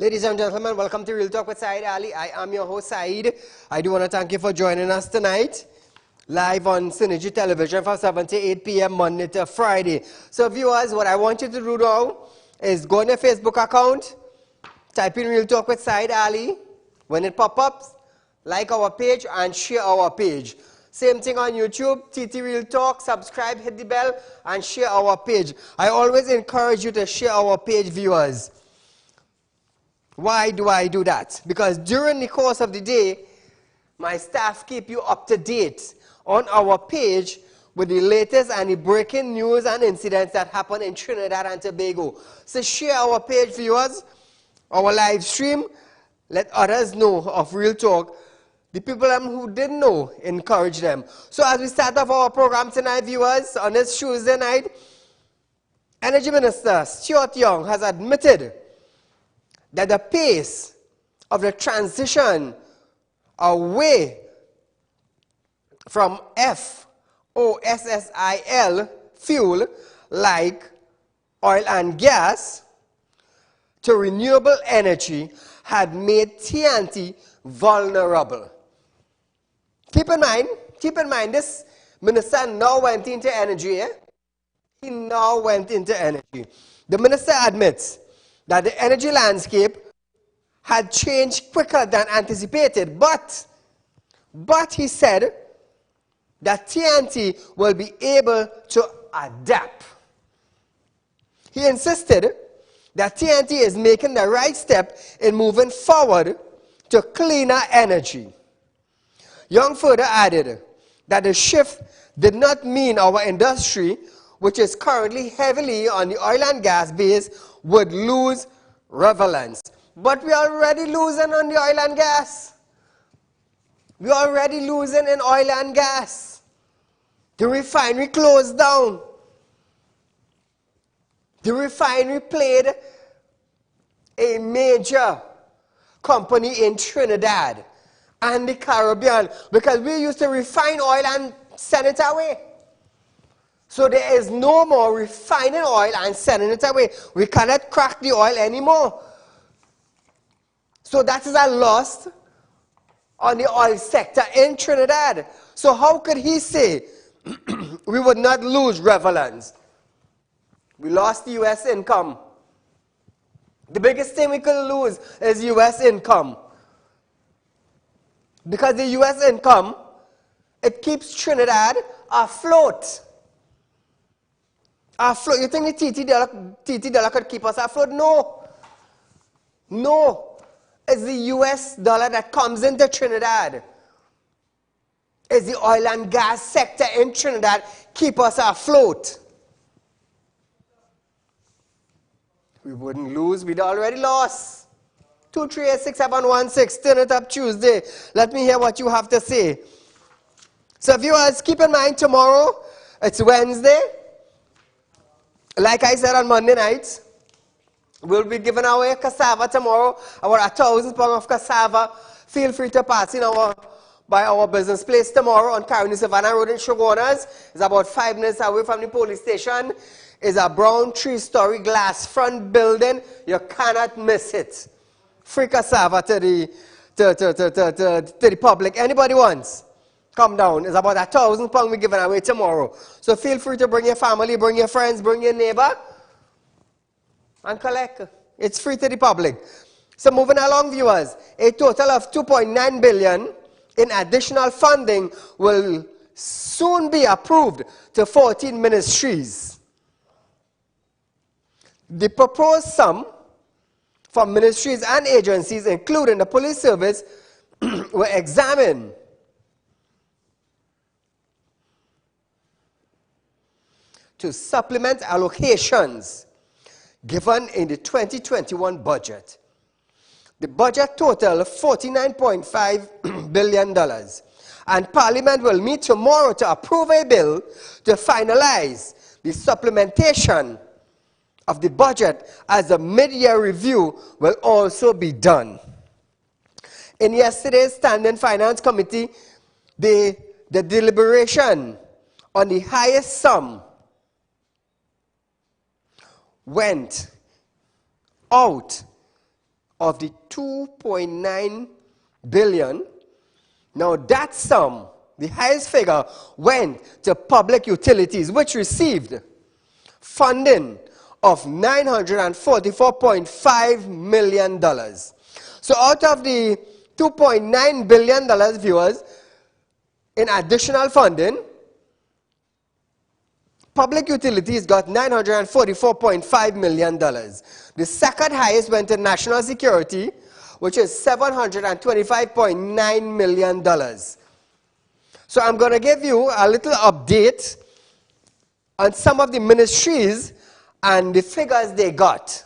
Ladies and gentlemen, welcome to Real Talk with Saieed Ali. I am your host, Saeed. I do want to thank you for joining us tonight, live on Synergy Television from 7 to 8 p.m. Monday to Friday. So viewers, what I want you to do now is go on your Facebook account, type in Real Talk with Saieed Ali. When it pops up, like our page and share our page. Same thing on YouTube, TT Real Talk, subscribe, hit the bell, and share our page. I always encourage you to share our page, viewers. Why do I do that? Because during the course of the day, my staff keep you up to date on our page with the latest and the breaking news and incidents that happen in Trinidad and Tobago. So share our page, viewers, our live stream. Let others know of Real Talk. The people who didn't know, encourage them. So as we start off our program tonight, viewers, on this Tuesday night, Energy Minister Stuart Young has admitted that the pace of the transition away from fossil fuel like oil and gas to renewable energy had made TNT vulnerable. Keep in mind, this minister now went into energy. He now went into energy. The minister admits that the energy landscape had changed quicker than anticipated, but he said that TNT will be able to adapt. He insisted that TNT is making the right step in moving forward to cleaner energy. Young further added that the shift did not mean our industry, which is currently heavily on the oil and gas base, would lose relevance. But we are already losing on the oil and gas. We are already losing in oil and gas. The refinery closed down. The refinery played a major company in Trinidad and the Caribbean because we used to refine oil and send it away. So there is no more refining oil and sending it away. We cannot crack the oil anymore. So that is a loss on the oil sector in Trinidad. So how could he say we would not lose relevance? We lost the U.S. income. The biggest thing we could lose is U.S. income. Because the U.S. income, it keeps Trinidad afloat. Afloat. You think the TT dollar could keep us afloat? No. No. It's the U.S. dollar that comes into Trinidad. It's the oil and gas sector in Trinidad keep us afloat. We wouldn't lose. We'd already lost. 2386716. Turn it up Tuesday. Let me hear what you have to say. So viewers, keep in mind tomorrow, it's Wednesday. Like I said on Monday night, we'll be giving away cassava tomorrow. About 1,000 pounds of cassava. Feel free to pass in by our business place tomorrow on Caroni Savannah Road in Shogunas. It's about 5 minutes away from the police station. It's a brown 3-story glass front building. You cannot miss it. Free cassava to the public. Anybody wants? Come down. It's about 1,000 pounds we're giving away tomorrow. So feel free to bring your family, bring your friends, bring your neighbor, and collect. It's free to the public. So moving along, viewers, a total of 2.9 billion in additional funding will soon be approved to 14 ministries. The proposed sum from ministries and agencies, including the police service, were examined. To supplement allocations given in the 2021 budget. The budget total $49.5 billion. And Parliament will meet tomorrow to approve a bill to finalize the supplementation of the budget, as a mid-year review will also be done. In yesterday's Standing Finance Committee, the deliberation on the highest sum went out of the 2.9 billion, now that sum, the highest figure, went to public utilities, which received funding of $944.5 million. So out of the $2.9 billion, viewers, in additional funding, public utilities got $944.5 million. The second highest went to national security, which is $725.9 million. So I'm going to give you a little update on some of the ministries and the figures they got.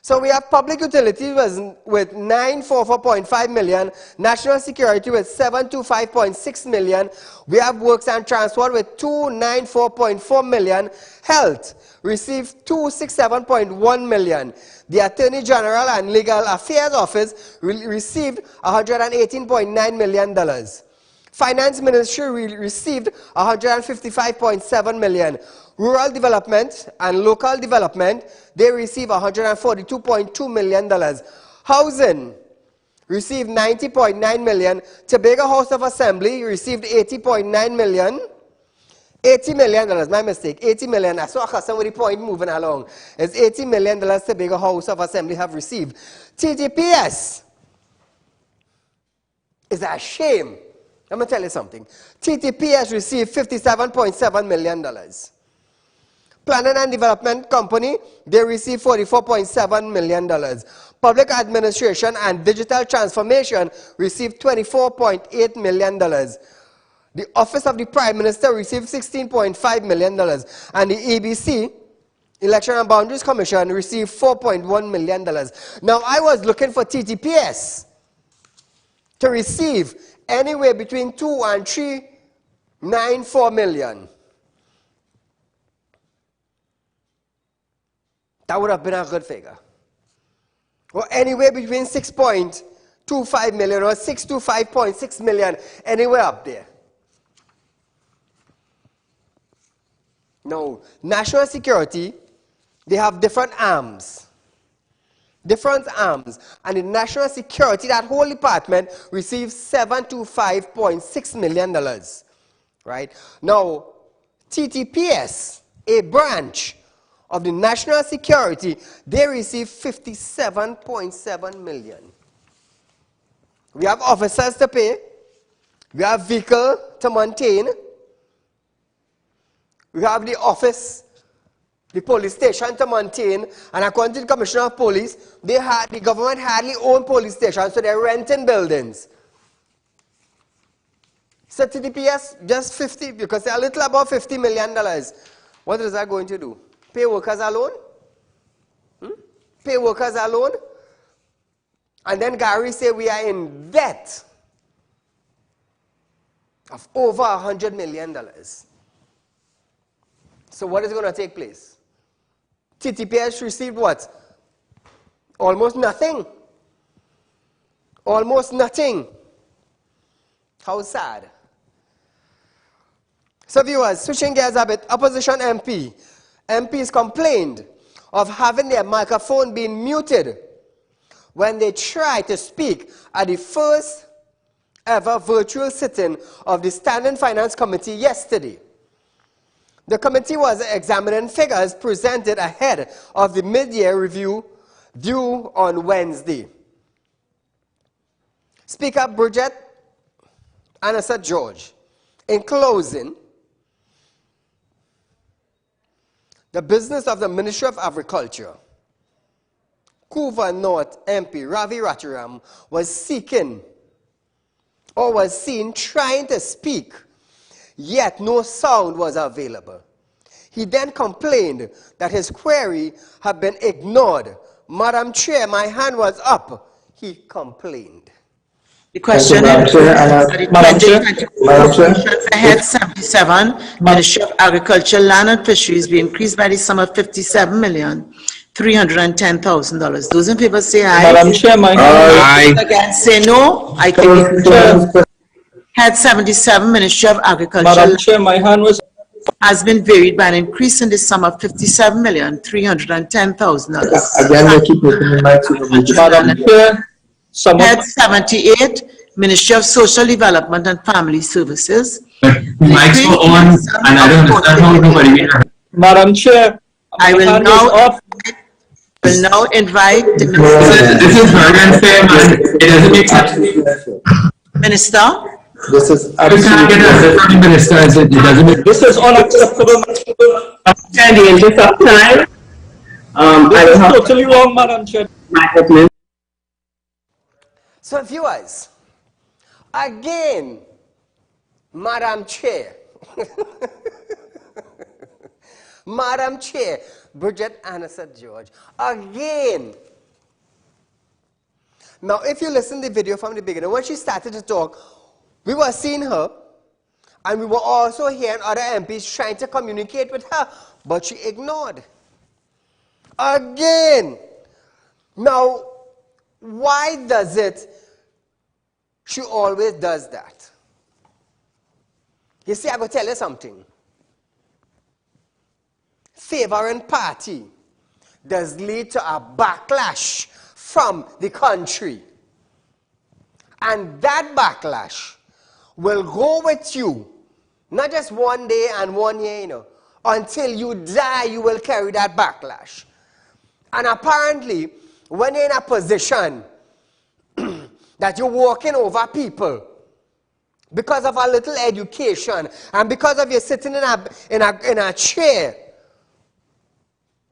So we have public utilities with $944.5 million, national security with $725.6 million, we have works and transport with $294.4 million, health received $267.1 million, the Attorney General and Legal Affairs Office received $118.9 million. Finance Ministry received $155.7 million. Rural Development and Local Development, they received $142.2 million. Housing received $90.9 million. Tobago House of Assembly received $80.9 million. $80 million, my mistake, $80 million. I saw somebody point moving along. It's $80 million Tobago House of Assembly have received. TTPS is a shame. Let me tell you something. TTPS received $57.7 million. Planning and Development Company, they received $44.7 million. Public Administration and Digital Transformation received $24.8 million. The Office of the Prime Minister received $16.5 million. And the EBC, Election and Boundaries Commission, received $4.1 million. Now, I was looking for TTPS to receive anywhere between 2 and 394 million. That would have been a good figure. Or anywhere between 6.25 million or 625.6 million, anywhere up there. Now, national security, they have different arms. Different arms. And the national security, that whole department, receives $725.6 million. Right? Now, TTPS, a branch of the national security, they receive $57.7 million. We have officers to pay. We have vehicle to maintain. We have the office, the police station to maintain, and according to the Commissioner of Police, the government hardly own police stations, so they're renting buildings. So TTPS, just 50, because they're a little above $50 million. What is that going to do? Pay workers alone? Pay workers alone? And then Gary say we are in debt of over $100 million. So what is going to take place? TTPS received what? Almost nothing. Almost nothing. How sad. So viewers, switching gears a bit, opposition MPs complained of having their microphone being muted when they tried to speak at the first ever virtual sitting of the Standing Finance Committee yesterday. The committee was examining figures presented ahead of the mid-year review due on Wednesday. Speaker Bridget Anasa George, in closing, the business of the Ministry of Agriculture, Couva North MP Ravi Rathiram was seen trying to speak, yet no sound was available. He then complained that his query had been ignored. Madam Chair, my hand was up, he complained. The question is, Head 77, Ministry of Agriculture, Land and Fisheries be increased by the sum of $57,310,000. Those in favor say aye. Madam Chair, my aye. Against say no. I think Head 77, Ministry of Agriculture. Madam Chair, my hand was has been varied by an increase in the sum of $57,310,000. Again, we keep making the mic to Madam Chair. Head 78, Ministry of Social Development and Family Services. The mics were on, and I don't understand how nobody. Madam Chair, I will now invite the Minister. This is very unfair, man. It doesn't make sense. Minister. This is absolutely. Minister, it doesn't make. This is unacceptable. In the interest of time, This is totally wrong, Madam Chair. So viewers, again, Madam Chair, Madam Chair, Bridget Anasat George, again. Now, if you listen to the video from the beginning, when she started to talk, we were seeing her, and we were also hearing other MPs trying to communicate with her, but she ignored. Again. Now, why does it she always does that? You see, I'm going to tell you something. Favoring party does lead to a backlash from the country. And that backlash will go with you, not just one day and 1 year, you know. Until you die, you will carry that backlash. And apparently, when you're in a position that you're walking over people because of a little education and because of you sitting in a chair,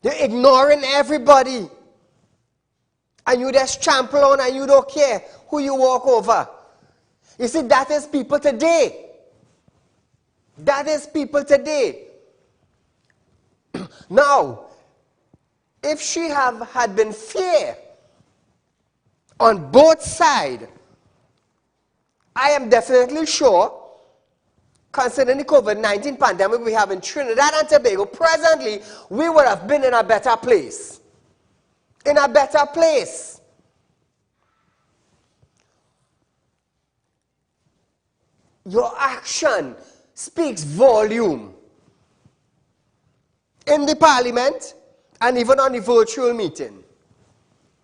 you're ignoring everybody. And you just trample on and you don't care who you walk over. You see, that is people today. That is people today. Now, if she had been fair on both sides, I am definitely sure, considering the COVID-19 pandemic we have in Trinidad and Tobago, presently, we would have been in a better place. In a better place. Your action speaks volume. In the parliament, and even on the virtual meeting.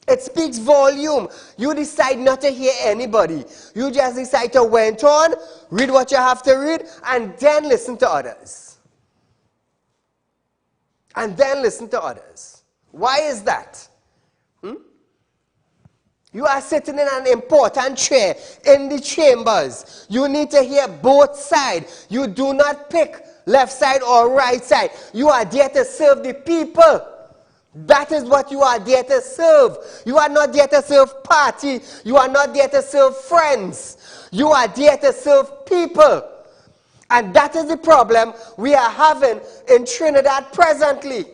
It speaks volume. You decide not to hear anybody. You just decide to went on, read what you have to read, and then listen to others. And then listen to others. Why is that? You are sitting in an important chair in the chambers. You need to hear both sides. You do not pick left side or right side. You are there to serve the people. That is what you are there to serve. You are not there to serve party. You are not there to serve friends. You are there to serve people. And that is the problem we are having in Trinidad presently.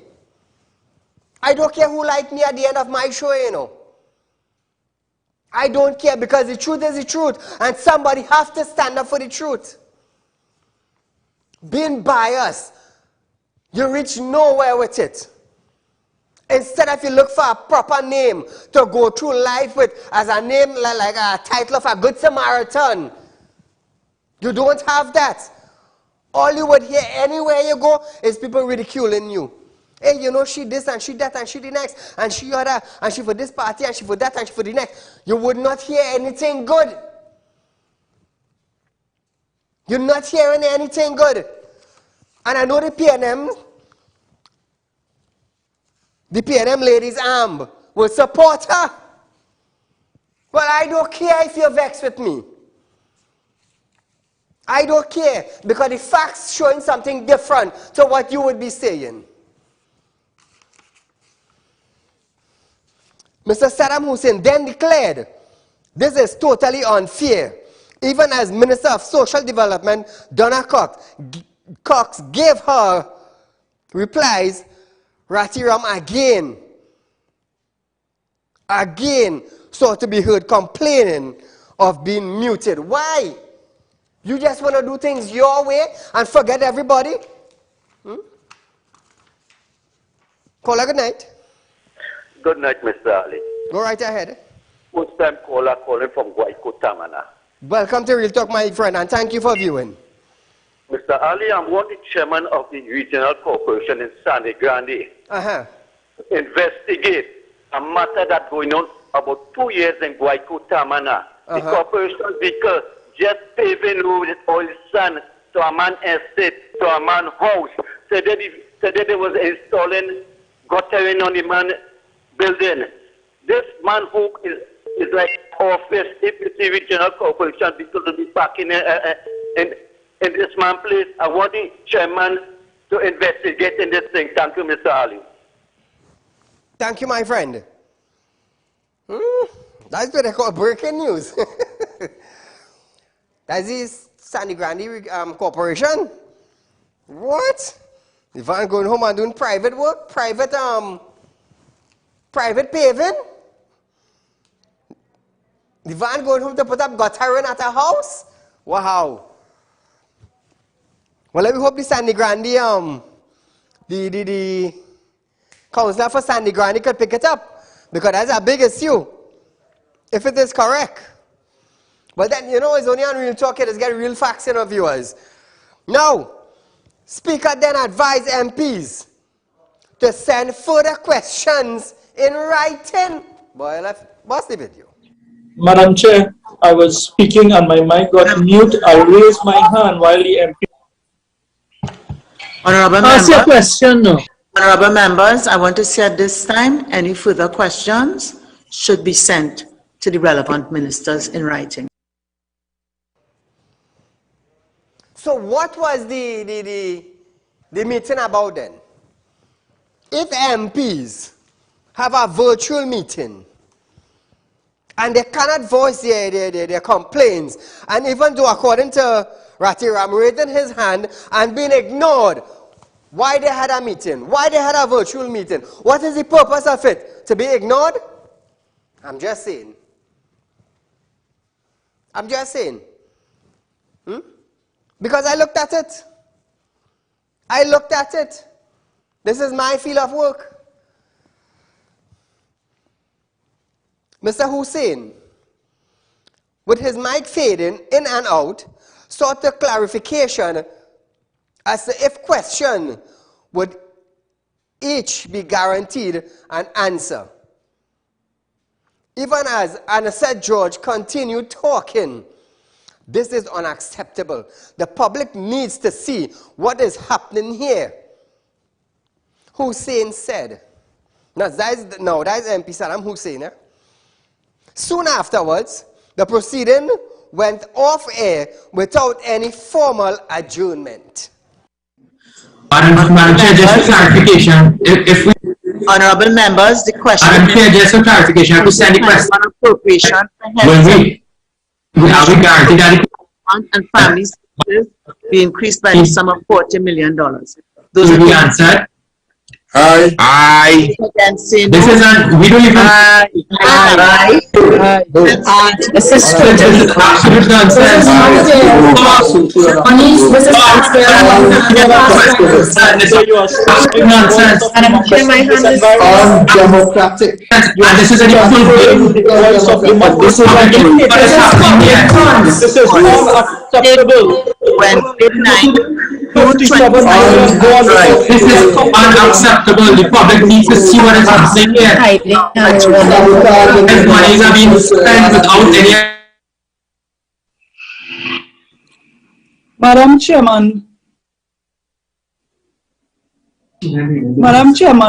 I don't care who like me at the end of my show, you know. I don't care, because the truth is the truth. And somebody has to stand up for the truth. Being biased, you reach nowhere with it. Instead, if you look for a proper name to go through life with, as a name like a title of a good Samaritan, you don't have that. All you would hear anywhere you go is people ridiculing you. Hey, you know, she this and she that and she the next, and she other, and she for this party and she for that and she for the next. You would not hear anything good. You're not hearing anything good. And I know the PNM ladies will support her. But I don't care if you're vexed with me. I don't care, because the facts showing something different to what you would be saying. Mr. Saddam Hussein then declared, this is totally unfair. Even as Minister of Social Development, Donna Cox gave her replies, Ratiram again sought to be heard complaining of being muted. Why? You just want to do things your way and forget everybody? Caller, good night. Good night, Mr. Ali. Go right ahead. First time caller calling from Guayco, Tamana. Welcome to Real Talk, my friend, and thank you for viewing. Mr. Mr. Ali, I'm one of the chairman of the regional corporation in Sandy Grande. Investigate a matter that's going on about 2 years in Guayco, Tamana. The corporation vehicle just paving road with oil sand to a man estate, to a man house. Said that they was installing guttering on the man building. This man who is like office, if you see regional corporation vehicle to be parking in this man place. I want the chairman to investigate in this thing. Thank you, Mr. Ali. Thank you, my friend. That's what they call breaking news. That's the Sandy Grande Corporation. What? The van going home and doing private work? Private paving? The van going home to put up guttering at a house? Wow. Well, let me hope the Sandy Grande, the councillor for Sandy Grande could pick it up, because that's a big issue, if it is correct. But then, you know, it's only on Real Talk, it is getting real facts in our viewers. Now, Speaker then advised MPs to send further questions in writing. Boy, what's the video? Madam Chair, I was speaking and my mic got mute. I raised my hand while the MP. Honorable Ask your member, question now. honorable members, I want to say at this time, any further questions should be sent to the relevant ministers in writing. So what was the meeting about then? If MPs have a virtual meeting and they cannot voice their complaints, and even though according to Ratiram raising his hand and being ignored, why they had a meeting? Why they had a virtual meeting? What is the purpose of it? To be ignored? I'm just saying. I'm just saying. Because I looked at it. I looked at it. This is my field of work. Mr. Hussein, with his mic fading in and out, sought a clarification as to if question would each be guaranteed an answer. Even as Anaseth George continued talking, this is unacceptable. The public needs to see what is happening here. Hussein said, that is MP Saddam Hussein. Soon afterwards, the proceeding went off air without any formal adjournment. Madam Chair, just for clarification, if we... Honorable members, the question... Madam Chair, just for clarification, I have to send the question. Appropriation Are we guaranteed that and family services be increased by the sum of $40 million. Those will are be answered? Aye. This is an, we don't even... This is absolute nonsense. Nonsense. Undemocratic. And this is a full This is unacceptable. When midnight, this is unacceptable. The public needs to see what is happening here. And monies are being spent without any... Madam Chairman,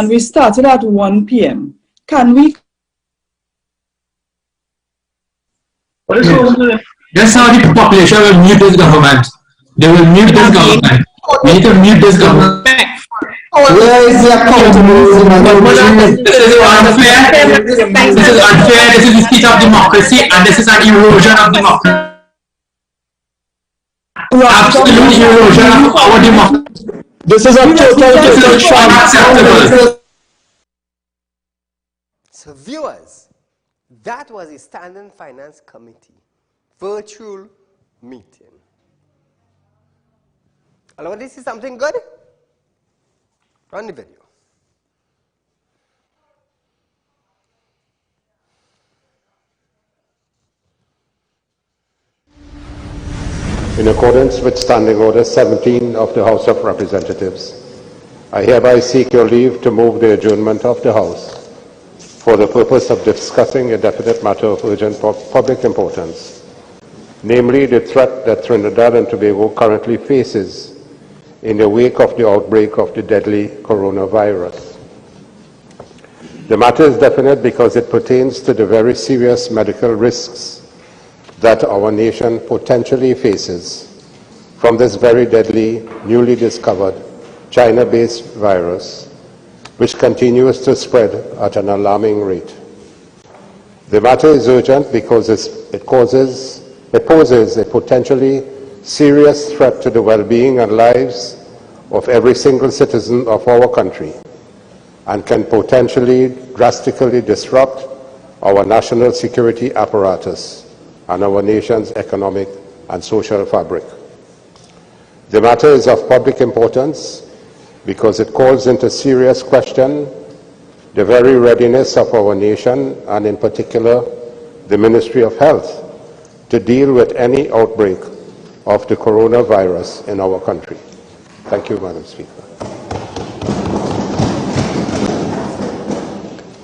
we started at 1 p.m. Can we? That's how the population will mute this government. They will mute this government. We need to mute this government. Where is the accountability? This is unfair. This is unfair. This is the speech of democracy, and this is an erosion of democracy. Absolute erosion of our democracy. This is a total unacceptable. So viewers, that was a Standing Finance Committee virtual meeting. Hello, this is something good? Run the video. accordance with Standing Order 17 of the House of Representatives, I hereby seek your leave to move the adjournment of the House for the purpose of discussing a definite matter of urgent public importance, namely the threat that Trinidad and Tobago currently faces in the wake of the outbreak of the deadly coronavirus. The matter is definite because it pertains to the very serious medical risks that our nation potentially faces from this very deadly, newly discovered China-based virus, which continues to spread at an alarming rate. The matter is urgent because it poses a potentially serious threat to the well-being and lives of every single citizen of our country and can potentially drastically disrupt our national security apparatus and our nation's economic and social fabric. The matter is of public importance because it calls into serious question the very readiness of our nation, and in particular the Ministry of Health, to deal with any outbreak of the coronavirus in our country. Thank you, Madam Speaker.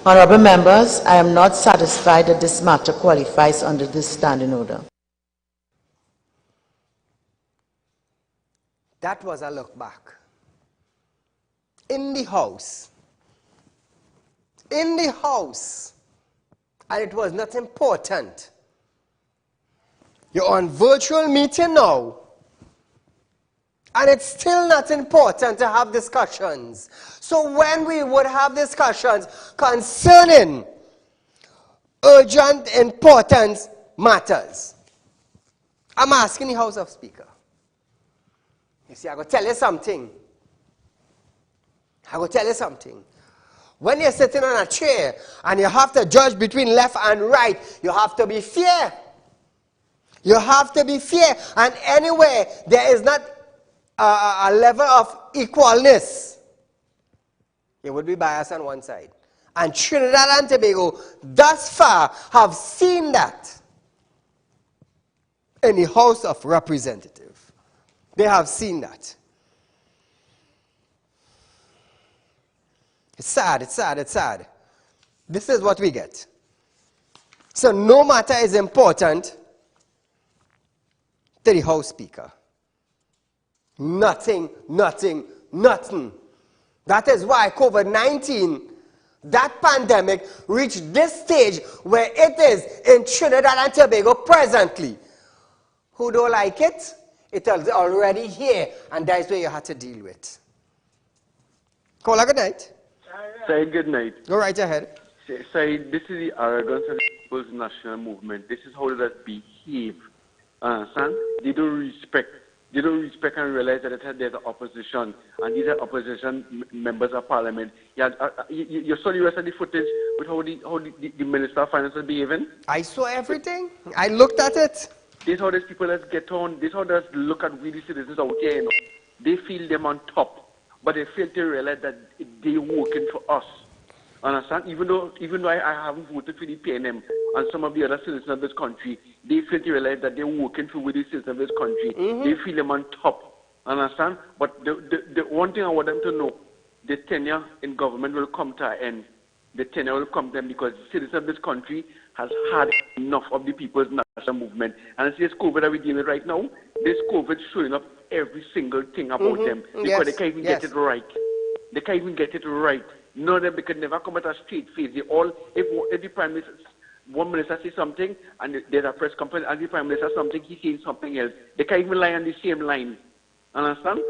Honorable members, I am not satisfied that this matter qualifies under this standing order. That was a look back. In the House. In the House. And it was not important. You're on virtual meeting now. And it's still not important to have discussions. So when we would have discussions concerning urgent, important matters, I'm asking the House of Speaker. You see, I'm going to tell you something. I will tell you something. When you're sitting on a chair and you have to judge between left and right, you have to be fair. You have to be fair. And anywhere there is not a level of equalness, it would be biased on one side. And Trinidad and Tobago thus far have seen that in the House of Representatives. They have seen that. It's sad, it's sad, it's sad. This is what we get. So no matter is important to the House Speaker. Nothing, nothing, nothing. That is why COVID-19, that pandemic, reached this stage where it is in Trinidad and Tobago presently. Who don't like it? It is already here, and that's where you have to deal with. Caller, good night. Say good night. Go right ahead. Say, this is the arrogance of the People's National Movement. This is how they behave. Understand? They don't respect and realize that there's an opposition, and these are opposition members of parliament. You saw the rest of the footage with how the Minister of Finance was behaving? I saw everything. I looked at it. This is how these people get on. This is how they look at we the citizens out here. You know. They feel them on top. But they fail to realize that they're working for us. Understand? Even though I haven't voted for the PNM and some of the other citizens of this country, they fail to realize that they're working for the citizens of this country. They feel them on top. Understand? But the one thing I want them to know, the tenure in government will come to an end. The tenure will come to them because the citizens of this country has had enough of the People's National Movement. And it's this COVID that we're dealing with right now. This COVID showing up every single thing about them because they can't even get it right. They can't even get it right. None of them, they can never come at a straight face. They all, if the Prime Minister, one minister says something and there's a press conference, and the Prime Minister says something, he says something else. They can't even lie on the same line. Understand?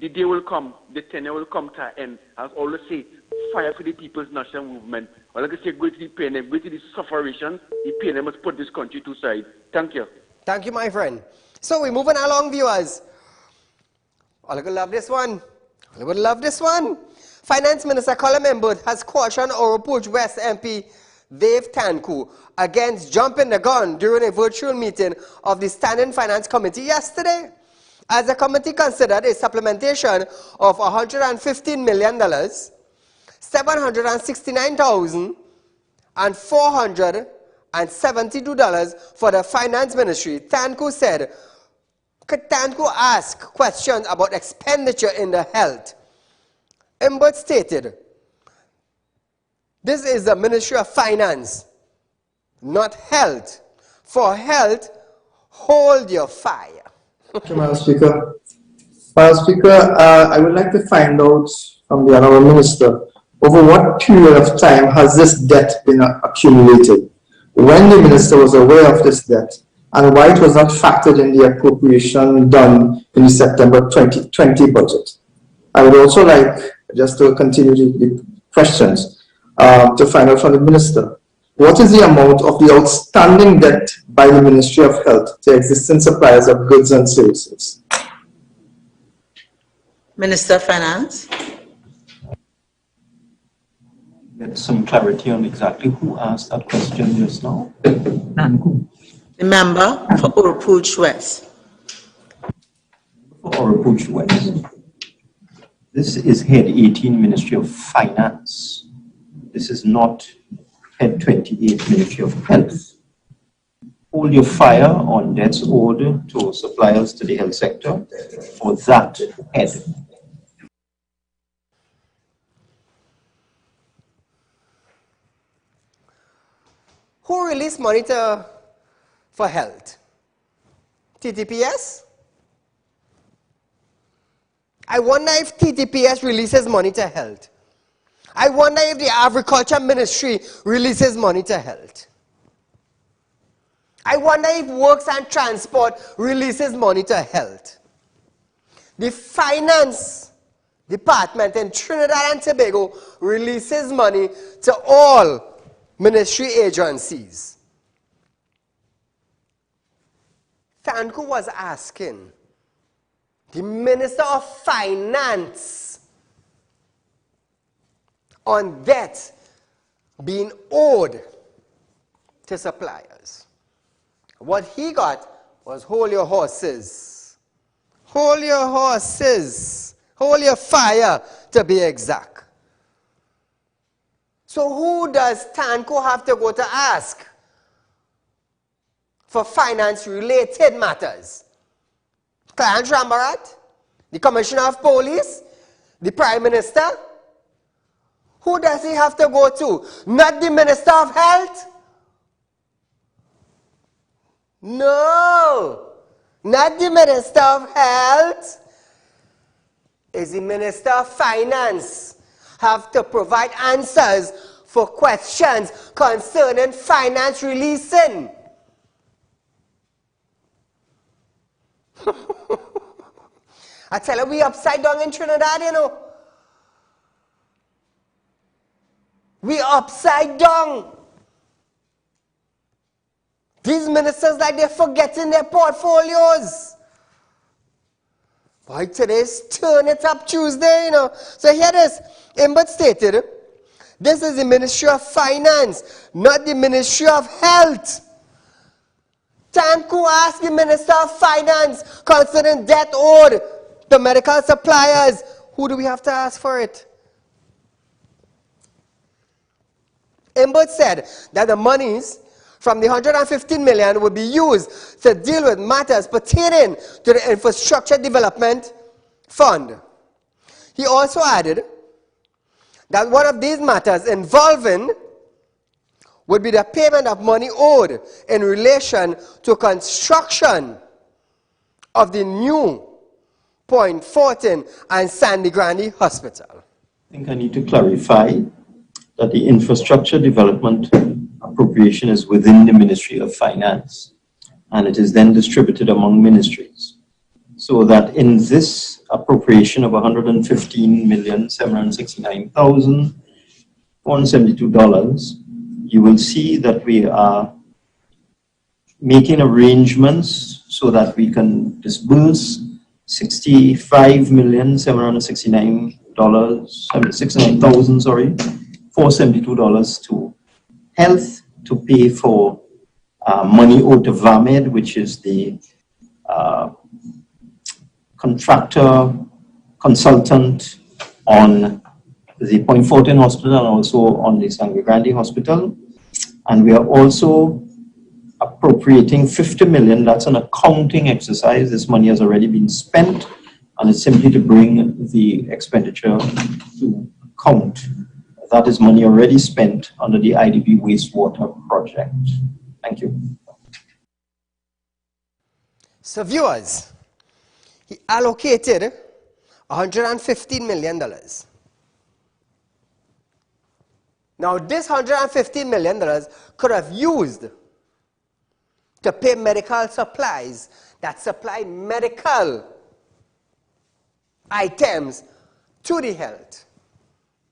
The day will come, the tenure will come to an end. As I always say, fire for the People's National Movement. Or like I say, go to the PNM, go to the sufferation. The PNM must put this country to side. Thank you. Thank you, my friend. So we're moving along, viewers. All of you love this one. All of you love this one. Finance Minister Colin Membert has cautioned Oropouche West MP Dave Tanku against jumping the gun during a virtual meeting of the Standing Finance Committee yesterday. As the committee considered a supplementation of $115 million, $769,472 for the Finance Ministry, Tanku said Tanku asked questions about expenditure in the health. Imbert stated, this is the Ministry of Finance, not health. For health, hold your fire. Thank you, Madam Speaker. Madam Speaker, I would like to find out from the Honourable Minister, over what period of time has this debt been accumulated? When the Minister was aware of this debt, and why it was not factored in the appropriation done in the September 2020 budget? I would also like, just to continue the questions, to find out from the Minister, what is the amount of the outstanding debt by the Ministry of Health to existing suppliers of goods and services? Minister of Finance. Get some clarity on exactly who asked that question just now. The member for Oropouche West. For Oropouche West. This is Head 18, Ministry of Finance. This is not Head 28, Ministry of Health. Hold your fire on debts owed to suppliers to the health sector for that head. Who released money for health? TTPS? I wonder if TTPS releases money to health. I wonder if the Agriculture Ministry releases money to health. I wonder if Works and Transport releases money to health. The Finance Department in Trinidad and Tobago releases money to all ministry agencies. Tanku was asking the Minister of Finance on debt being owed to suppliers. What he got was hold your horses. Hold your horses. Hold your fire, to be exact. So who does Tanku have to go to ask for finance-related matters? Clarence Rambarat? The Commissioner of Police? The Prime Minister? Who does he have to go to? Not the Minister of Health? No, not the Minister of Health. It's the Minister of Finance. Have to provide answers for questions concerning finance releasing. I tell you, we upside down in Trinidad, you know. We upside down. These ministers, like they're forgetting their portfolios. Boy, today's Turn It Up Tuesday, you know. So here it is. Imbert stated, this is the Ministry of Finance, not the Ministry of Health. Tanku asked the Minister of Finance concerning debt owed to medical suppliers. Who do we have to ask for it? Imbert said that the monies from the 115 million would be used to deal with matters pertaining to the Infrastructure Development Fund. He also added that one of these matters involving would be the payment of money owed in relation to construction of the new Point Fortin and Sandy Grande Hospital. I think I need to clarify that the infrastructure development appropriation is within the Ministry of Finance, and it is then distributed among ministries. So that in this appropriation of $115,769,472, you will see that we are making arrangements so that we can disburse $472 to health to pay for money owed to VAMED, which is the contractor, consultant on the Point Fortin Hospital and also on the Sandy Grande Hospital. And we are also appropriating 50 million. That's an accounting exercise. This money has already been spent, and it's simply to bring the expenditure to account. That is money already spent under the IDB wastewater project. Thank you. So viewers, he allocated $115 million. Now this $115 million could have used to pay medical supplies that supply medical items to the health.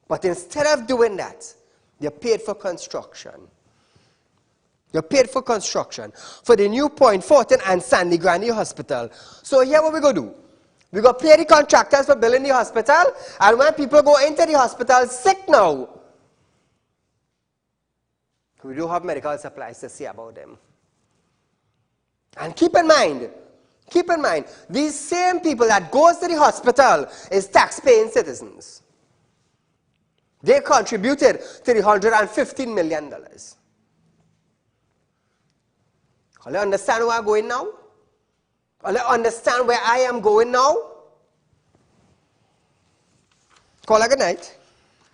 But instead of doing that, they paid for construction. They paid for construction for the new Point Fortin and Sandy Grande Hospital. So here what we're going to do. We're going to pay the contractors for building the hospital, and when people go into the hospital sick now, we do have medical supplies to say about them. And keep in mind, these same people that goes to the hospital is tax-paying citizens. They contributed to the $115 million. Will you understand where I'm going now? Will you understand where I am going now? Caller, good night.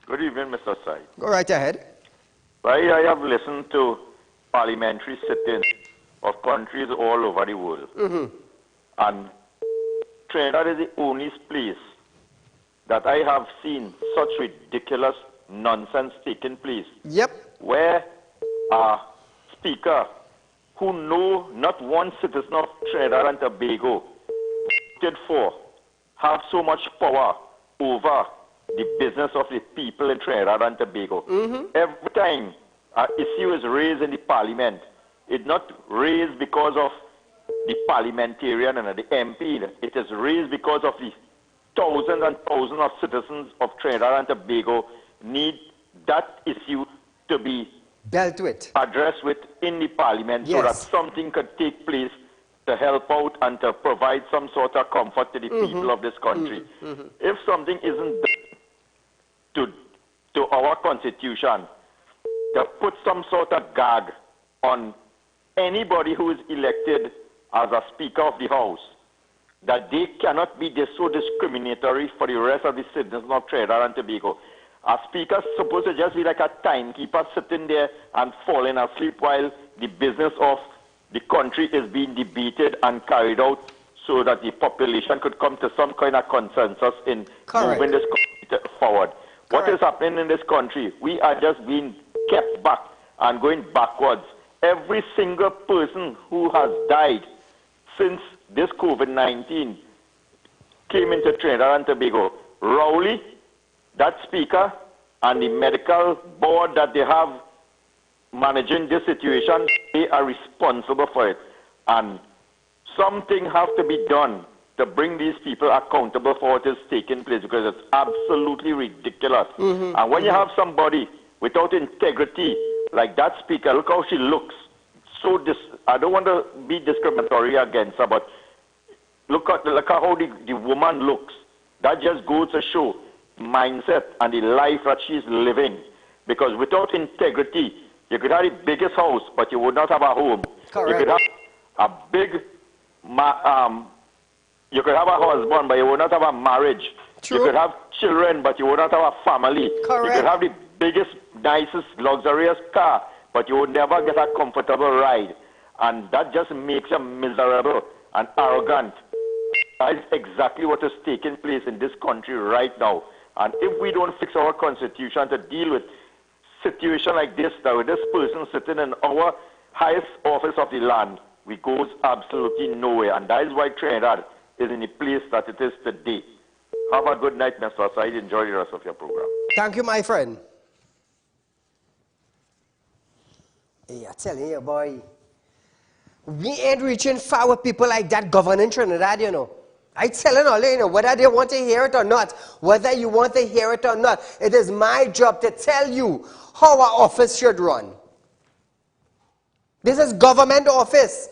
Good evening, Mr. Sai. Go right ahead. I have listened to parliamentary sit-ins of countries all over the world. And Trinidad is the only place that I have seen such ridiculous nonsense taking place. Yep. Where a speaker who know not one citizen of Trinidad and Tobago voted for have so much power over the business of the people in Trinidad and Tobago. Every time an issue is raised in the parliament, it's not raised because of the parliamentarian and the MP. It is raised because of the thousands and thousands of citizens of Trinidad and Tobago need that issue to be dealt with, addressed with in the parliament, so that something could take place to help out and to provide some sort of comfort to the people of this country. If something isn't done to our constitution, to put some sort of gag on anybody who is elected as a Speaker of the House, that they cannot be so discriminatory for the rest of the citizens of Trinidad and Tobago. A speaker is supposed to just be like a timekeeper sitting there and falling asleep while the business of the country is being debated and carried out, so that the population could come to some kind of consensus in moving this country forward. What is happening in this country? We are just being kept back and going backwards. Every single person who has died since this COVID-19 came into Trinidad and Tobago, Rowley, that speaker, and the medical board that they have managing this situation, they are responsible for it. And something has to be done to bring these people accountable for what is taking place, because it's absolutely ridiculous. And when you have somebody without integrity like that speaker, look how she looks. So I don't want to be discriminatory against her, but look at how the woman looks. That just goes to show mindset and the life that she's living. Because without integrity, you could have the biggest house, but you would not have a home. Correct. You could have a big, you could have a husband, but you would not have a marriage. True. You could have children, but you would not have a family. Correct. You could have the biggest, nicest, luxurious car, but you would never get a comfortable ride. And that just makes you miserable and arrogant. That is exactly what is taking place in this country right now. And if we don't fix our constitution to deal with situation like this, that with this person sitting in our highest office of the land, we goes absolutely nowhere. And that is why Trinidad is in the place that it is today. Have a good night, Mr. Said. Enjoy the rest of your program. Thank you, my friend. Hey, I tell you, boy, we ain't reaching far with people like that governing Trinidad, you know. I telling all you know, whether they want to hear it or not, whether you want to hear it or not, it is my job to tell you how our office should run. This is government office.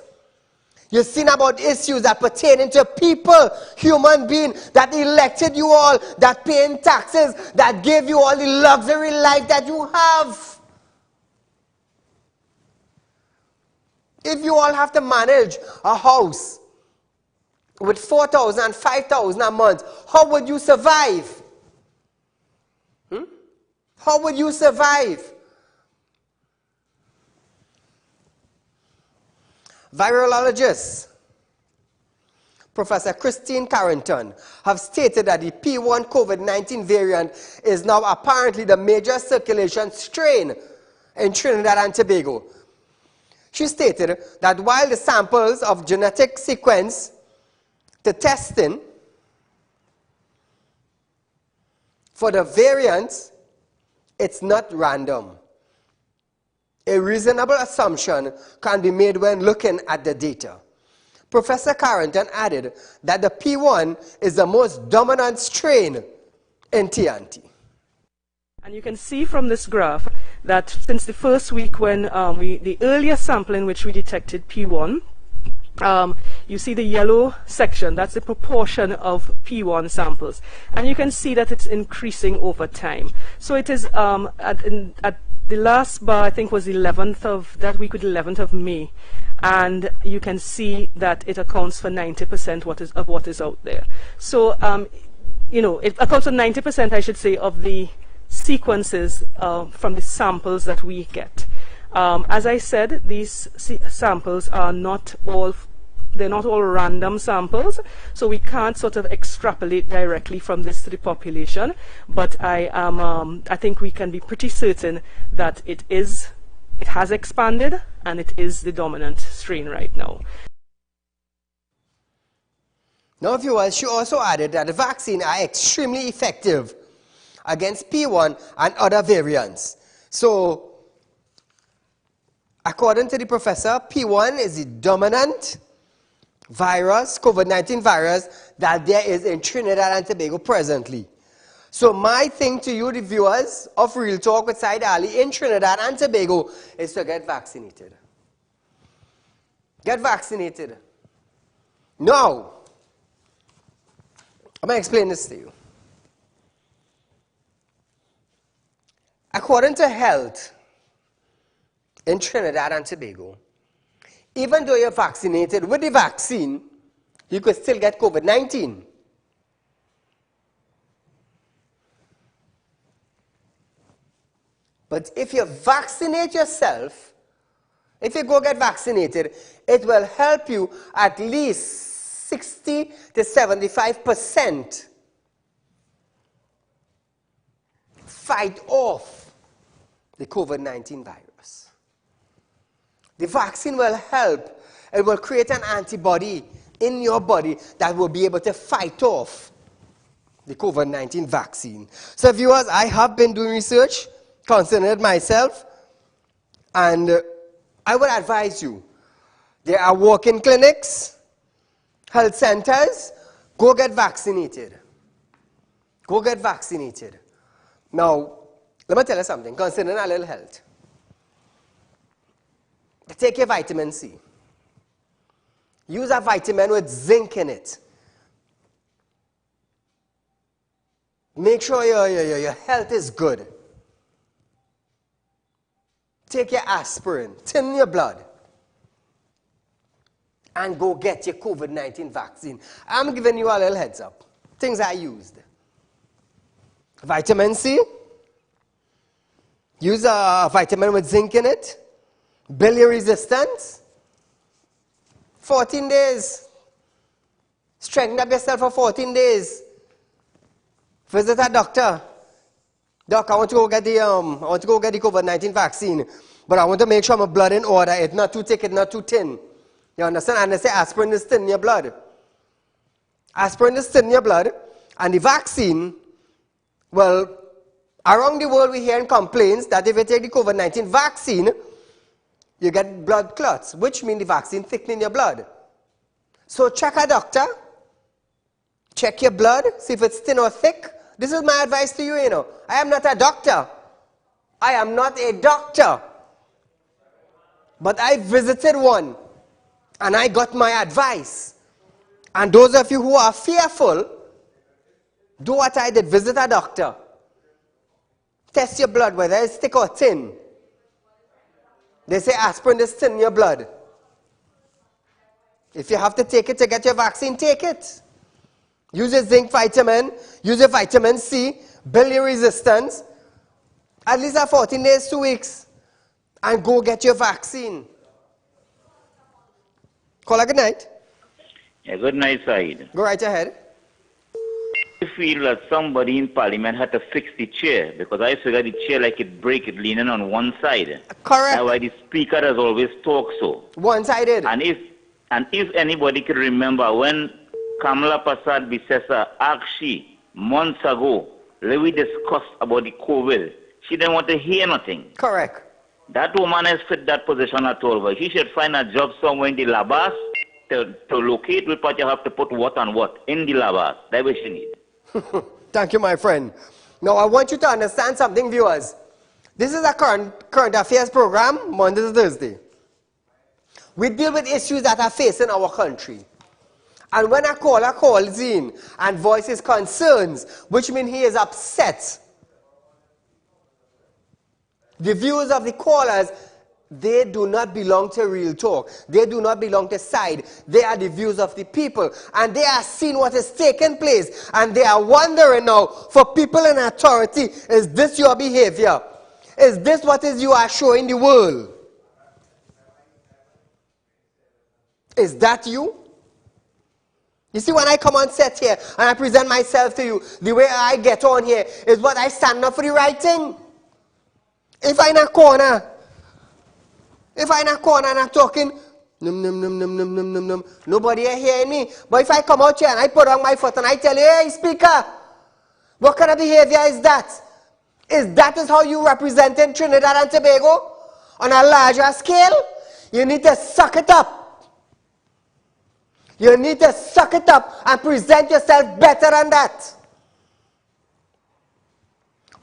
You've seen about issues that pertain to people, human beings that elected you all, that paying taxes, that gave you all the luxury life that you have. If you all have to manage a house with 4,000 and 5,000 a month, how would you survive? How would you survive? Virologists, Professor Christine Carrington, have stated that the P1 COVID-19 variant is now apparently the major circulation strain in Trinidad and Tobago. She stated that while the samples of genetic sequence to testing for the variants, it's not random. A reasonable assumption can be made when looking at the data. Professor Carrington added that the P1 is the most dominant strain in TNT. And you can see from this graph that since the first week when the earliest sample in which we detected P1, you see the yellow section, that's the proportion of P1 samples. And you can see that it's increasing over time. So it is at the last bar, I think, was 11th of that week, with 11th of May. And you can see that it accounts for 90% of what is out there. So, you know, it accounts for 90%, I should say, of the sequences from the samples that we get. As I said, these samples are not all, they're not all random samples, so we can't sort of extrapolate directly from this to the population, but I think we can be pretty certain that it has expanded and it is the dominant strain right now. Now, viewers, she also added that the vaccine are extremely effective against P1 and other variants. So, according to the professor, P1 is the dominant virus, COVID-19 virus, that there is in Trinidad and Tobago presently. So my thing to you, the viewers of Real Talk with Saieed Ali in Trinidad and Tobago, is to get vaccinated. Get vaccinated. Now, I'm going to explain this to you. According to health in Trinidad and Tobago, even though you're vaccinated with the vaccine, you could still get COVID-19. But if you vaccinate yourself, if you go get vaccinated, it will help you at least 60 to 75% fight off the COVID-19 virus. The vaccine will help. It will create an antibody in your body that will be able to fight off the COVID-19 vaccine. So viewers, I have been doing research concerning it myself, and I would advise you, there are walk-in clinics, health centers, go get vaccinated. Go get vaccinated. Now, let me tell you something concerning a little health. Take your vitamin C. Use a vitamin with zinc in it. Make sure your health is good. Take your aspirin, thin your blood, and go get your COVID-19 vaccine. I'm giving you a little heads up. Things I used. Vitamin C. Use a vitamin with zinc in it. Build your resistance. 14 days. Strengthen up yourself for 14 days. Visit a doctor. Doc, I want to go get the COVID-19 vaccine, but I want to make sure my blood in order. It's not too thick, it's not too thin. You understand? And they say aspirin is thin in your blood. Aspirin is thin in your blood, and the vaccine, well, around the world we hear complaints that if you take the COVID-19 vaccine, you get blood clots, which means the vaccine thickening your blood. So check a doctor, check your blood, see if it's thin or thick. This is my advice to you, you know. I am not a doctor. I am not a doctor. But I visited one, and I got my advice. And those of you who are fearful, do what I did, visit a doctor. Test your blood, whether it's thick or thin. They say aspirin is thin in your blood. If you have to take it to get your vaccine, take it. Use your zinc vitamin, use your vitamin C, build your resistance. At least 14 days, 2 weeks, and go get your vaccine. Caller, good night. Yeah, good night, Saeed. Go right ahead. I feel that somebody in Parliament had to fix the chair, because I figure the chair like it break, it leaning on one side. Correct. That's why the speaker does always talk so. One-sided. And if anybody can remember when Kamala Prasad Bisesa asked she months ago, we discussed about the COVID, she didn't want to hear nothing. Correct. That woman has fit that position at all, but she should find a job somewhere in the labas to locate what you have to put what and what in the labas. That's what she needs. Thank you, my friend. Now, I want you to understand something, viewers. This is a current affairs program, Monday to Thursday. We deal with issues that are facing our country. And when a caller calls in and voices concerns, which means he is upset, the views of the callers, they do not belong to Real Talk. They do not belong to side. They are the views of the people. And they are seeing what is taking place. And they are wondering now, for people in authority, is this your behavior? Is this what is you are showing the world? Is that you? You see, when I come on set here and I present myself to you, the way I get on here is what I stand up for the right thing. If I'm in a corner, and I'm talking, nobody hear me. But if I come out here and I put on my foot and I tell you, hey, speaker, what kind of behavior is that? Is that how you representing Trinidad and Tobago on a larger scale? You need to suck it up. You need to suck it up and present yourself better than that.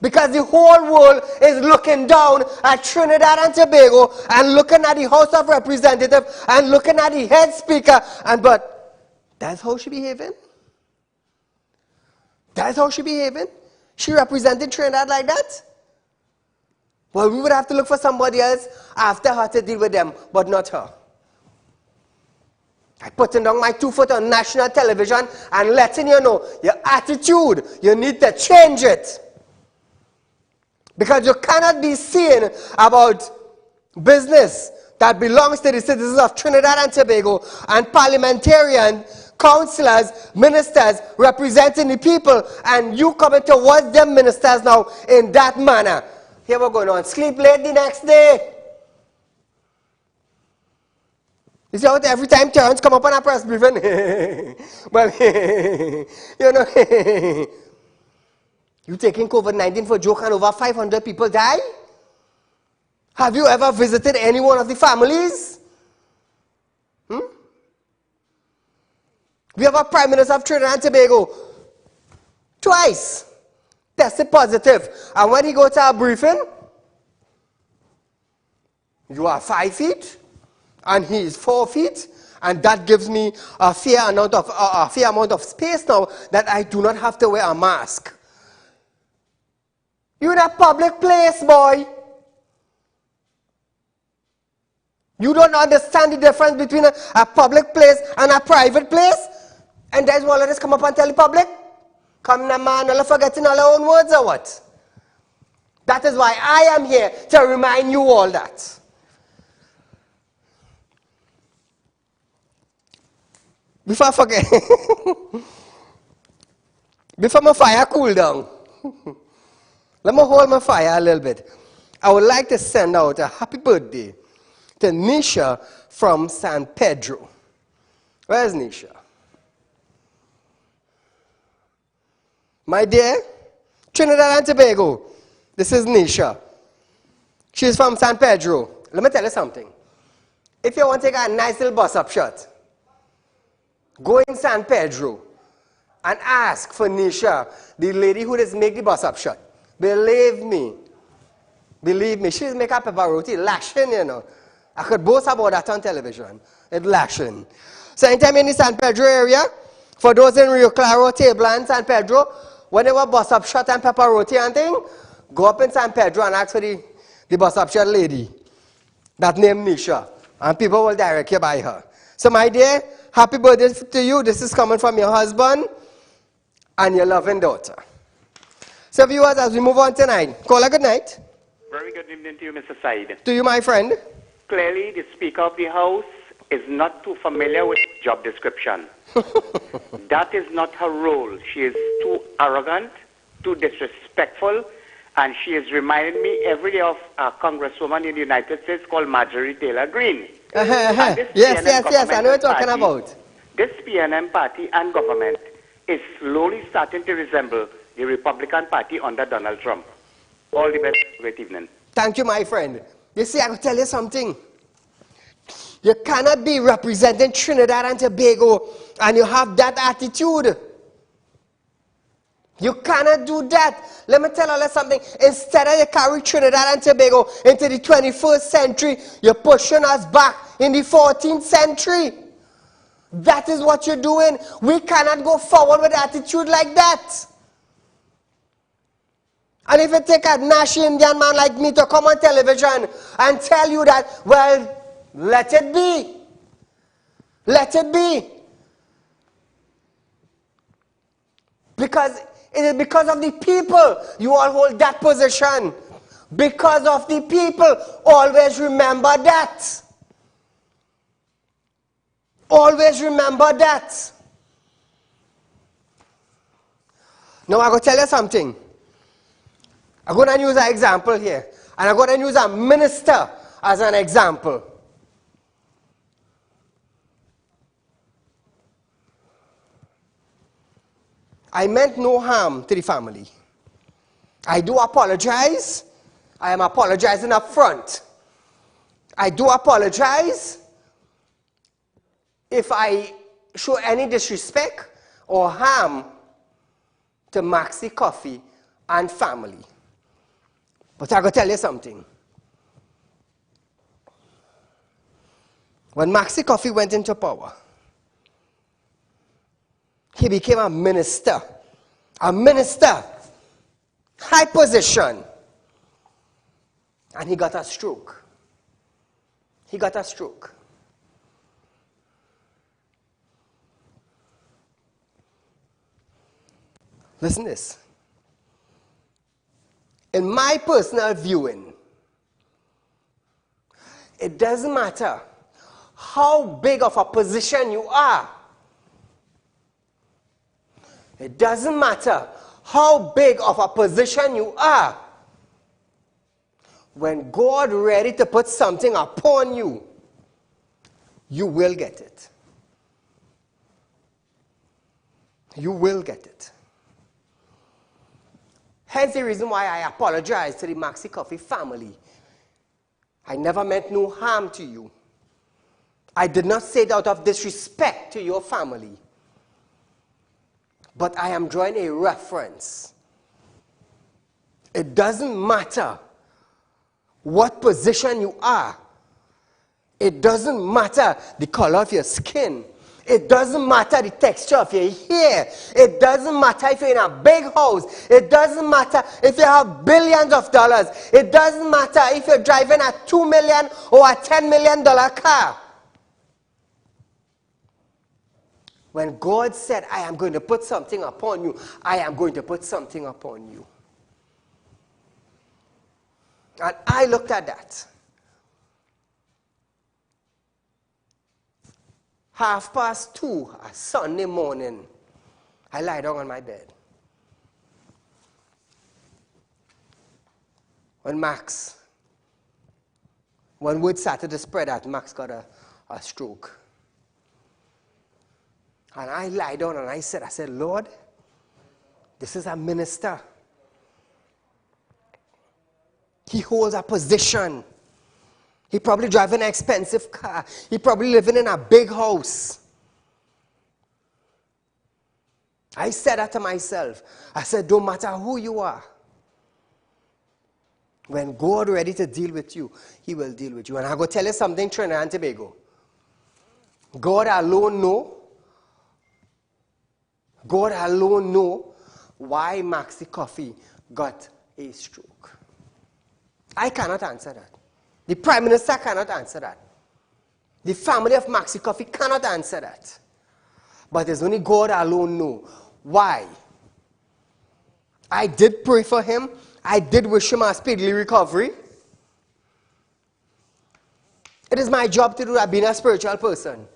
Because the whole world is looking down at Trinidad and Tobago and looking at the House of Representatives and looking at the head speaker. But that's how she behaving? That's how she behaving? She represented Trinidad like that? Well, we would have to look for somebody else after her to deal with them, but not her. I putting down my 2 foot on national television and letting you know your attitude, you need to change it. Because you cannot be saying about business that belongs to the citizens of Trinidad and Tobago and parliamentarian councillors, ministers representing the people, and you coming towards them ministers now in that manner. Here we're going on. Sleep late the next day. You see how every time Terrence come up on a press briefing, well, you know, you taking COVID-19 for a joke and over 500 people die? Have you ever visited any one of the families? We have a Prime Minister of Trinidad and Tobago twice tested positive. And when he go to a briefing, you are 5 feet and he is 4 feet. And that gives me a fair amount of space now that I do not have to wear a mask. You're in a public place, boy. You don't understand the difference between a public place and a private place? And there's one of us come up and tell the public? Come now, man, all forgetting all our own words or what? That is why I am here to remind you all that. Before I forget, before my fire cool down, let me hold my fire a little bit. I would like to send out a happy birthday to Nisha from San Pedro. Where's Nisha? My dear, Trinidad and Tobago, this is Nisha. She's from San Pedro. Let me tell you something. If you want to take a nice little bus-up shot, go in San Pedro and ask for Nisha, the lady who does make the bus-up shot. Believe me, she's make a pepper roti lashing, you know. I could boast about that on television. It's lashing. So anytime in the San Pedro area, for those in Rio Claro, Table and San Pedro, when they were bus-up shot and pepper roti and thing, go up in San Pedro and ask for the bus-up shot lady that named Nisha. And people will direct you by her. So my dear, happy birthday to you. This is coming from your husband and your loving daughter. So viewers, as we move on tonight, call a good night. Very good evening to you, Mr. Said. To you, my friend. Clearly, the Speaker of the House is not too familiar with job description. That is not her role. She is too arrogant, too disrespectful, and she is reminding me every day of a congresswoman in the United States called Marjorie Taylor Greene. Yes, I know what you're talking about. This PNM party and government is slowly starting to resemble the Republican Party under Donald Trump. All the best. Great evening. Thank you, my friend. You see, I will tell you something. You cannot be representing Trinidad and Tobago and you have that attitude. You cannot do that. Let me tell you something. Instead of you carry Trinidad and Tobago into the 21st century, you're pushing us back in the 14th century. That is what you're doing. We cannot go forward with attitude like that. And if you take a Nash Indian man like me to come on television and tell you that, well, let it be. Let it be. Because it is because of the people you all hold that position. Because of the people. Always remember that. Always remember that. Now I'm going to tell you something. I'm going to use an example here. And I'm going to use a minister as an example. I meant no harm to the family. I do apologize. I am apologizing up front. I do apologize if I show any disrespect or harm to Maxi Coffee and family. But I'm going to tell you something. When Maxi Coffee went into power, he became a minister. A minister. High position. And he got a stroke. He got a stroke. Listen to this. In my personal viewing, it doesn't matter how big of a position you are. It doesn't matter how big of a position you are. When God ready to put something upon you, you will get it. You will get it. Hence the reason why I apologize to the Maxi Coffee family. I never meant no harm to you. I did not say it out of disrespect to your family. But I am drawing a reference. It doesn't matter what position you are. It doesn't matter the color of your skin. It doesn't matter the texture of your hair. It doesn't matter if you're in a big house. It doesn't matter if you have billions of dollars. It doesn't matter if you're driving a $2 million or a $10 million car. When God said, I am going to put something upon you, I am going to put something upon you. And I looked at that. 2:30, a Sunday morning, I lie down on my bed. When word started to spread out, Max got a stroke. And I lie down and I said, Lord, this is a minister. He holds a position. He probably driving an expensive car. He probably living in a big house. I said that to myself. I said, don't matter who you are. When God ready to deal with you, he will deal with you. And I'm going to tell you something, Trinidad and Tobago. God alone know why Maxi Coffee got a stroke. I cannot answer that. The Prime Minister cannot answer that. The family of Maxi Coffee cannot answer that. But it's only God alone knows. Why? I did pray for him. I did wish him a speedy recovery. It is my job to do that, being a spiritual person.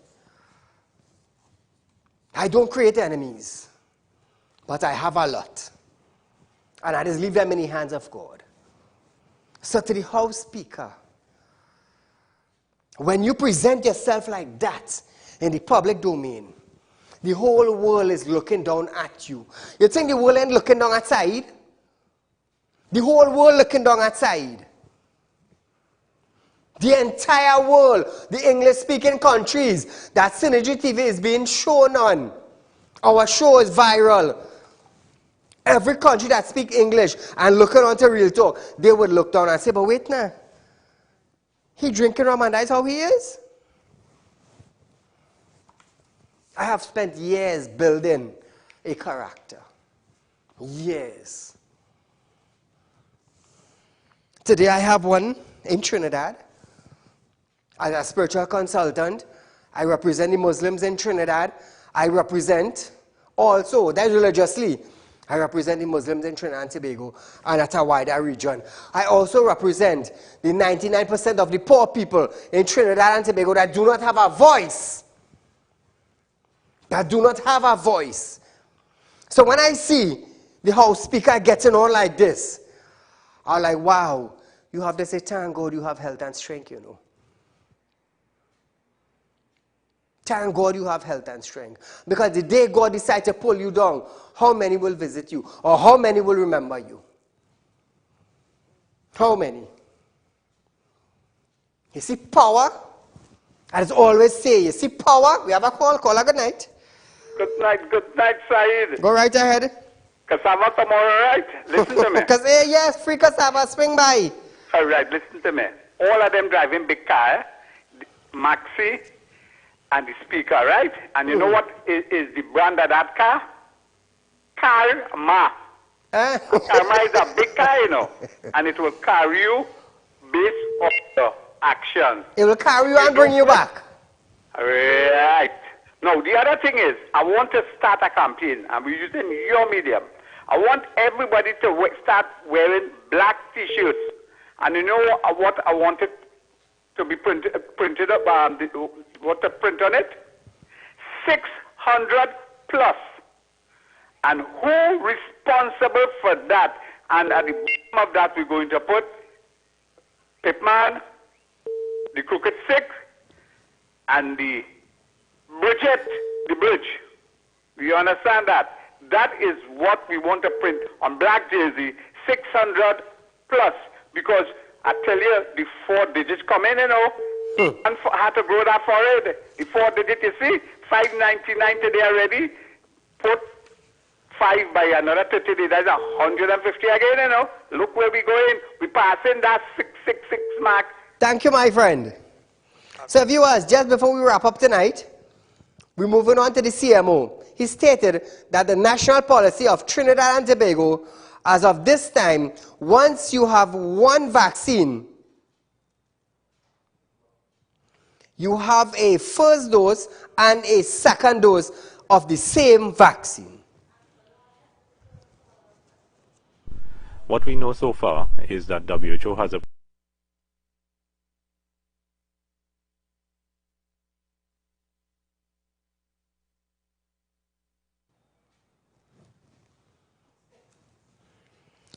I don't create enemies, but I have a lot. And I just leave them in the hands of God. So to the House Speaker, when you present yourself like that in the public domain, the whole world is looking down at you. You think the world ain't looking down at Saieed? The whole world looking down at Saieed. The entire world, the English-speaking countries that Synergy TV is being shown on. Our show is viral. Every country that speaks English and looking onto Real Talk, they would look down and say, but wait now, he drinking rum and that's how he is? I have spent years building a character. Years. Today I have one in Trinidad. As a spiritual consultant, I represent the Muslims in Trinidad. I represent also, that religiously, I represent the Muslims in Trinidad and Tobago and at a wider region. I also represent the 99% of the poor people in Trinidad and Tobago that do not have a voice. That do not have a voice. So when I see the House Speaker getting on like this, I'm like, wow, you have to say, thank God you have health and strength, you know. Thank God you have health and strength. Because the day God decides to pull you down, how many will visit you? Or how many will remember you? How many? You see power? As I always say, you see power? We have a call. Call her good night. Good night, Saieed. Go right ahead. Cassava tomorrow, right? Listen to me. Yes, free cassava, swing by. All right, listen to me. All of them driving big car, Maxi, and the speaker, right? And you know what is the brand of that car? Karma. Karma is a big car, you know. And it will carry you based on the action. It will carry you and bring you back. Right. Now, the other thing is, I want to start a campaign, and we're using your medium. I want everybody to start wearing black T-shirts. And you know what I wanted to be printed up, what to print on it? 600 plus. And who responsible for that? And at the bottom of that, we're going to put Pipman, the Crooked Six, and the Bridget, the bridge. Do you understand that? That is what we want to print on black jersey, 600 plus. Because I tell you, the 4 digits come in, you know. And had to grow that forehead. The 4 digits, you see, 599 today already. Put 5 by another 30 days, that's 150 again, you know. Look where we're going. We're passing that 666 mark. Thank you, my friend. So viewers, just before we wrap up tonight, we're moving on to the CMO. He stated that the national policy of Trinidad and Tobago, as of this time, once you have one vaccine, you have a first dose and a second dose of the same vaccine. What we know so far is that WHO has a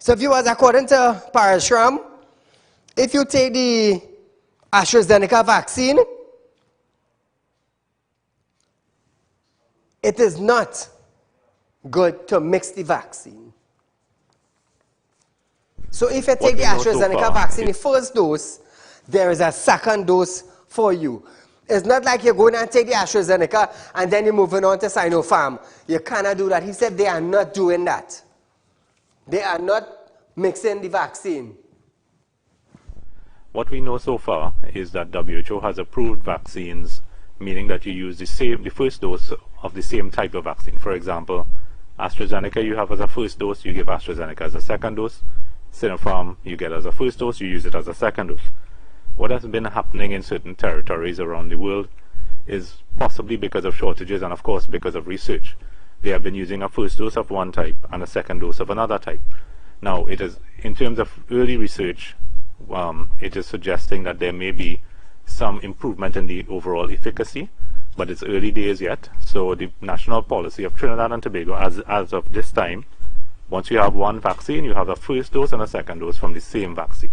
So viewers, according to Parashram, if you take the AstraZeneca vaccine, it is not good to mix the vaccine. So if you take the AstraZeneca vaccine, the first dose, there is a second dose for you. It's not like you're going and take the AstraZeneca and then you're moving on to Sinopharm. You cannot do that. He said they are not doing that. They are not mixing the vaccine. What we know so far is that WHO has approved vaccines, meaning that you use the first dose of the same type of vaccine. For example, AstraZeneca you have as a first dose, you give AstraZeneca as a second dose. Sinopharm you get as a first dose, you use it as a second dose. What has been happening in certain territories around the world is possibly because of shortages and, of course, because of research. They have been using a first dose of one type and a second dose of another type. Now, it is, in terms of early research, it is suggesting that there may be some improvement in the overall efficacy, but it's early days yet. So the national policy of Trinidad and Tobago, as of this time, once you have one vaccine, you have a first dose and a second dose from the same vaccine.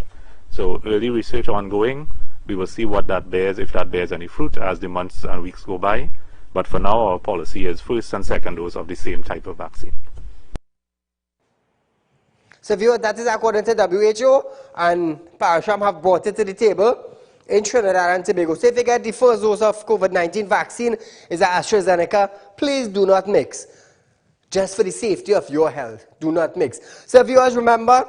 So early research ongoing. We will see what that bears, if that bears any fruit, as the months and weeks go by. But for now, our policy is first and second dose of the same type of vaccine. So viewers, that is according to WHO, and Parasham have brought it to the table in Trinidad and Tobago. So if you get the first dose of COVID-19 vaccine, is AstraZeneca, please do not mix. Just for the safety of your health, do not mix. So viewers, remember,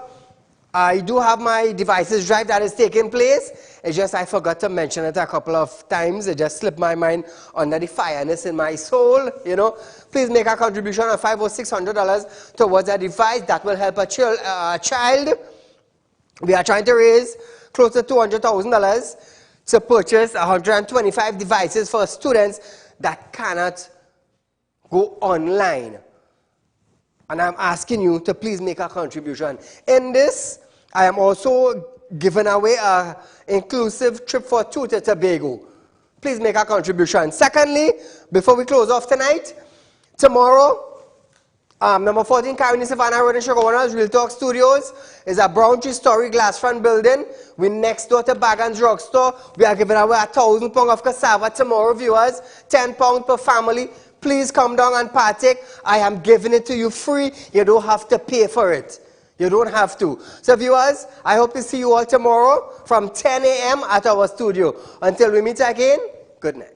I do have my devices drive that is taking place. It's just I forgot to mention it a couple of times. It just slipped my mind under the fireness in my soul, you know. Please make a contribution of $500 or $600 towards a device that will help a child. We are trying to raise close to $200,000 to purchase 125 devices for students that cannot go online. And I'm asking you to please make a contribution. In this, I am also giving away an inclusive trip for two to Tobago. Please make a contribution. Secondly, before we close off tonight, tomorrow, number 14 Carolina Savannah Road in Sugarwater's Real Talk Studios is a brown three-story glass front building. We're next door to Bag and Drug Store. We are giving away 1,000 pounds of cassava tomorrow, viewers. 10 pounds per family. Please come down and partake. I am giving it to you free. You don't have to pay for it. You don't have to. So viewers, I hope to see you all tomorrow from 10 a.m. at our studio. Until we meet again, good night.